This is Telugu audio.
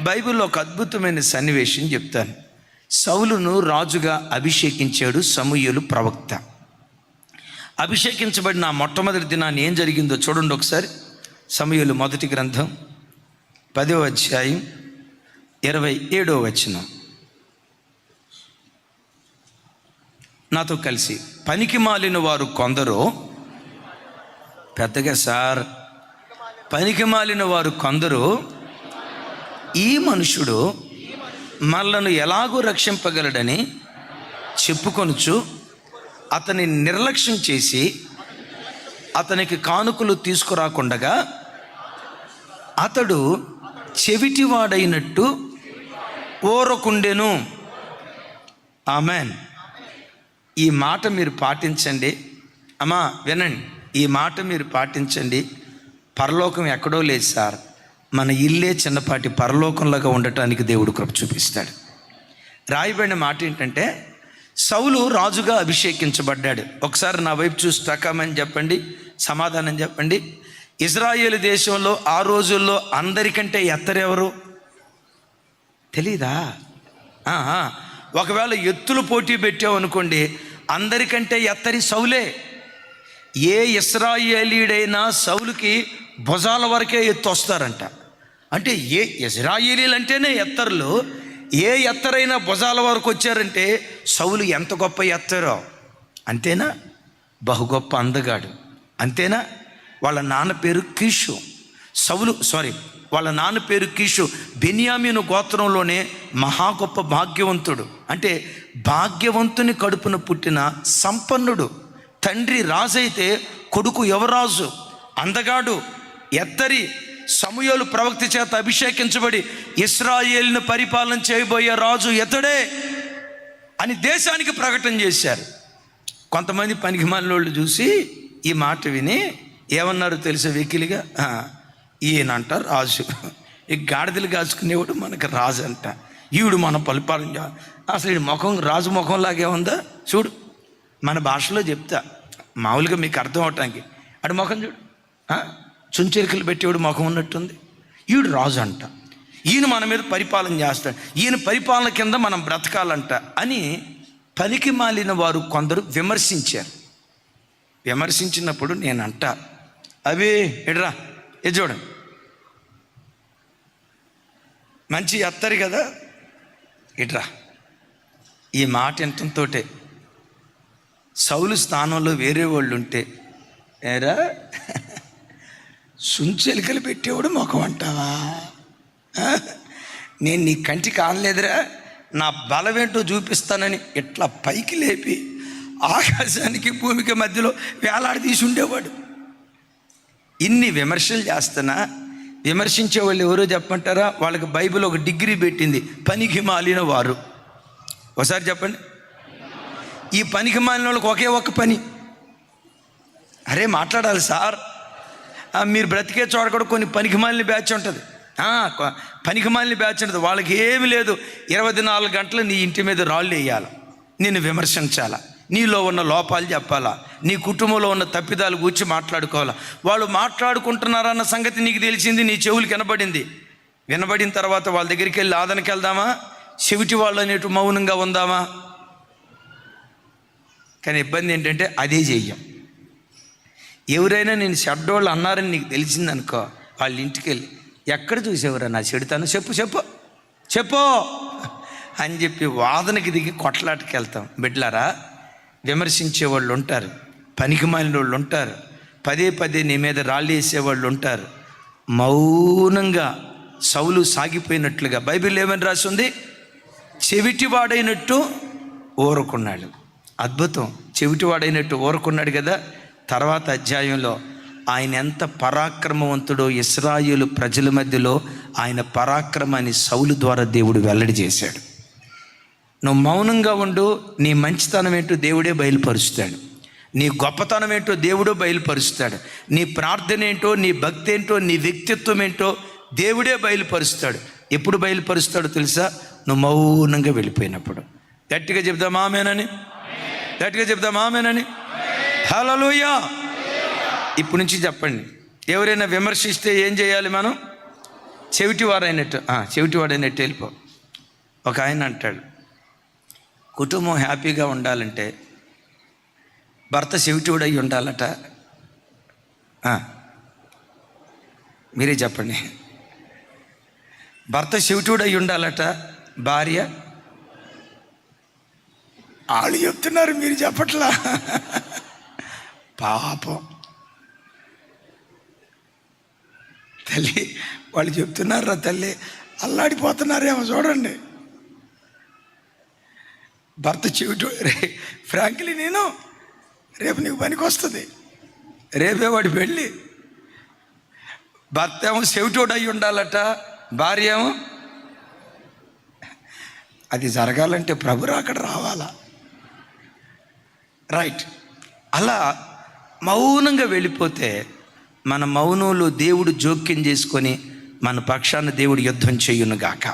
బైబిల్లో ఒక అద్భుతమైన సన్నివేశం చెప్తాను. సౌలును రాజుగా అభిషేకించాడు సమూయేలు ప్రవక్త. అభిషేకించబడిన మొట్టమొదటి దినాన్ని ఏం జరిగిందో చూడండి ఒకసారి. సమూయేలు మొదటి గ్రంథం 10వ అధ్యాయం 27వ వచనం. నాతో కలిసి, పనికి మాలిన వారు కొందరు, పెద్దగా సార్, పనికి మాలిన వారు కొందరు ఈ మనుషుడు మనలను ఎలాగూ రక్షింపగలడని చెప్పుకొనుచు అతని నిర్లక్ష్యం చేసి అతనికి కానుకలు తీసుకురాకుండగా అతడు చెవిటివాడైనట్టు ఓరకుండెను. ఆమెన్. ఈ మాట మీరు పాటించండి అమ్మా, వినండి, ఈ మాట మీరు పాటించండి. పరలోకం ఎక్కడో లేదు సార్, మన ఇల్లే చిన్నపాటి పరలోకంలాగా ఉండటానికి దేవుడు కృప చూపిస్తాడు. రాయబడిన మాట ఏంటంటే, సౌలు రాజుగా అభిషేకించబడ్డాడు. ఒకసారి నా వైపు చూసి తక్కమని చెప్పండి, సమాధానం చెప్పండి. ఇజ్రాయేలు దేశంలో ఆ రోజుల్లో అందరికంటే ఎత్తరెవరు తెలీదా? ఒకవేళ ఎత్తులు పోటీ పెట్టామనుకోండి, అందరికంటే ఎత్తరి సౌలే. ఏ ఇశ్రాయేలీడైనా సౌలుకి భుజాల వరకే ఎత్తు వస్తారంట. అంటే ఏ ఇశ్రాయేలీలు అంటేనే ఎత్తరులు, ఏ ఎత్తరైనా భుజాల వరకు వచ్చారంటే సౌలు ఎంత గొప్ప ఎత్తరో. అంతేనా? బహు గొప్ప అందగాడు. అంతేనా? వాళ్ళ నాన్న పేరు కీషు. వాళ్ళ నాన్న పేరు కీషు. బెన్యామీను గోత్రంలోనే మహా గొప్ప భాగ్యవంతుడు. అంటే భాగ్యవంతుని కడుపున పుట్టిన సంపన్నుడు. తండ్రి రాజైతే కొడుకు యువరాజు, అందగాడు, ఎత్తరి. సమూయేలు ప్రవక్త చేత అభిషేకించబడి ఇశ్రాయేలును పరిపాలన చేయబోయే రాజు ఎతడే అని దేశానికి ప్రకటన చేశారు. కొంతమంది పనికిమాలినోళ్ళు చూసి ఈ మాట విని ఏమన్నారు తెలుసా? వెకిలిగా, ఈయనంట రాజు, ఈ గాడిదలు కాచుకునేవాడు మనకు రాజు అంట, ఈవిడు మన పరిపాలన. అసలు ఈ ముఖం రాజు ముఖంలాగే ఉందా చూడు. మన భాషలో చెప్తా, మామూలుగా మీకు అర్థం అవటానికి, అటు ముఖం చూడు, చుంచెరికలు పెట్టేవాడు ముఖం ఉన్నట్టుంది. ఈవిడు రాజు అంట, ఈయన మన మీద పరిపాలన చేస్తాడు, ఈయన పరిపాలన కింద మనం బ్రతకాలంట అని పనికి మాలిన వారు కొందరు విమర్శించారు. విమర్శించినప్పుడు నేనంట, అవి ఎడ్రా ఇది చూడండి, మంచి ఎత్తరు కదా, ఇట్రా. ఈ మాట ఎంతతోటే సౌలు స్థానంలో వేరే వాళ్ళు ఉంటే, ఏరా సుంచెలికలు పెట్టేవాడు ముఖం అంటావా? నేను నీ కంటికి ఆనలేదురా, నా బలమేంటో చూపిస్తానని ఇట్లా పైకి లేపి ఆకాశానికి భూమికి మధ్యలో వేలాడి తీసి ఉండేవాడు. ఇన్ని విమర్శలు చేస్తున్నా విమర్శించే వాళ్ళు ఎవరో చెప్పమంటారా? వాళ్ళకి బైబిల్ ఒక డిగ్రీ పెట్టింది, పనికి మాలిన వారు. ఒకసారి చెప్పండి. ఈ పనికి మాలిన వాళ్ళకి ఒకే ఒక్క పని, అరే మాట్లాడాలి సార్, మీరు బ్రతికే చోట కూడా కొన్ని పనికి మాలిన బ్యాచ్ ఉంటుంది. పనికి మాలిన బ్యాచ్ ఉంటుంది. వాళ్ళకి ఏమి లేదు, 24 గంటలు నీ ఇంటి మీద రాళ్ళు వేయాలి, నిన్ను విమర్శించాలా, నీలో ఉన్న లోపాలు చెప్పాలా, నీ కుటుంబంలో ఉన్న తప్పిదాలు గురించి మాట్లాడుకోవాలా. వాళ్ళు మాట్లాడుకుంటున్నారన్న సంగతి నీకు తెలిసింది, నీ చెవులకి వినబడిన తర్వాత వాళ్ళ దగ్గరికి వెళ్ళి ఆదనకి వెళ్దామా? చెవిటి వాళ్ళు అనేటు మౌనంగా ఉందామా? కానీ ఇబ్బంది ఏంటంటే అదే చెయ్యం. ఎవరైనా నేను చెడ్డోళ్ళు అన్నారని నీకు తెలిసిందనుకో, వాళ్ళ ఇంటికి వెళ్ళి, ఎక్కడ చూసేవరా నా చెడుతాను, చెప్పు అని చెప్పి వాదనకి దిగి కొట్లాటకి వెళ్తాం. బిడ్డలారా, విమర్శించే వాళ్ళు ఉంటారు, పనికి మాలిన వాళ్ళు ఉంటారు, పదే పదే నీ మీద రాళ్ళు వేసేవాళ్ళు ఉంటారు. మౌనంగా సౌలు సాగిపోయినట్లుగా బైబిల్ ఏమని రాసింది? చెవిటివాడైనట్టు ఊరుకున్నాడు. అద్భుతం, చెవిటివాడైనట్టు ఊరుకున్నాడు కదా. తర్వాత అధ్యాయంలో ఆయన ఎంత పరాక్రమవంతుడో ఇశ్రాయేలు ప్రజల మధ్యలో ఆయన పరాక్రమాన్ని సౌలు ద్వారా దేవుడు వెల్లడి చేశాడు. నువ్వు మౌనంగా ఉండు, నీ మంచితనం ఏంటో దేవుడే బయలుపరుస్తాడు, నీ గొప్పతనం ఏంటో దేవుడే బయలుపరుస్తాడు, నీ ప్రార్థన ఏంటో, నీ భక్తి ఏంటో, నీ వ్యక్తిత్వం ఏంటో దేవుడే బయలుపరుస్తాడు. ఎప్పుడు బయలుపరుస్తాడో తెలుసా? నువ్వు మౌనంగా వెళ్ళిపోయినప్పుడు. గట్టిగా చెప్దాం ఆమేనని, గట్టిగా చెప్దాం ఆమేనని. హల్లెలూయా. ఇప్పుడు నుంచి చెప్పండి, ఎవరైనా విమర్శిస్తే ఏం చేయాలి మనం? చెవిటివాడైనట్టు వెళ్ళిపో. ఒక ఆయన అంటాడు, కుటుంబం హ్యాపీగా ఉండాలంటే భర్త చెవిటివాడై ఉండాలట. మీరే చెప్పండి. భర్త చెవిటివాడై ఉండాలట, భార్య వాళ్ళు చెప్తున్నారు, మీరు చెప్పట్లా. పాపం తల్లి, వాళ్ళు చెప్తున్నారా తల్లి, అల్లాడిపోతున్నారేమో చూడండి. భర్త చెవిటి, ఫ్రాంక్లీ నేను రేపు నీకు పనికి వస్తుంది, రేపే వాడి పెళ్ళి. భర్త ఏమో చెవిటోడు అయి ఉండాలట, భార్య ఏమో. అది జరగాలంటే ప్రభురా అక్కడ రావాలా? రైట్. అలా మౌనంగా వెళ్ళిపోతే మన మౌనంలో దేవుడు జోక్యం చేసుకొని మన పక్షాన దేవుడు యుద్ధం చేయునుగాక.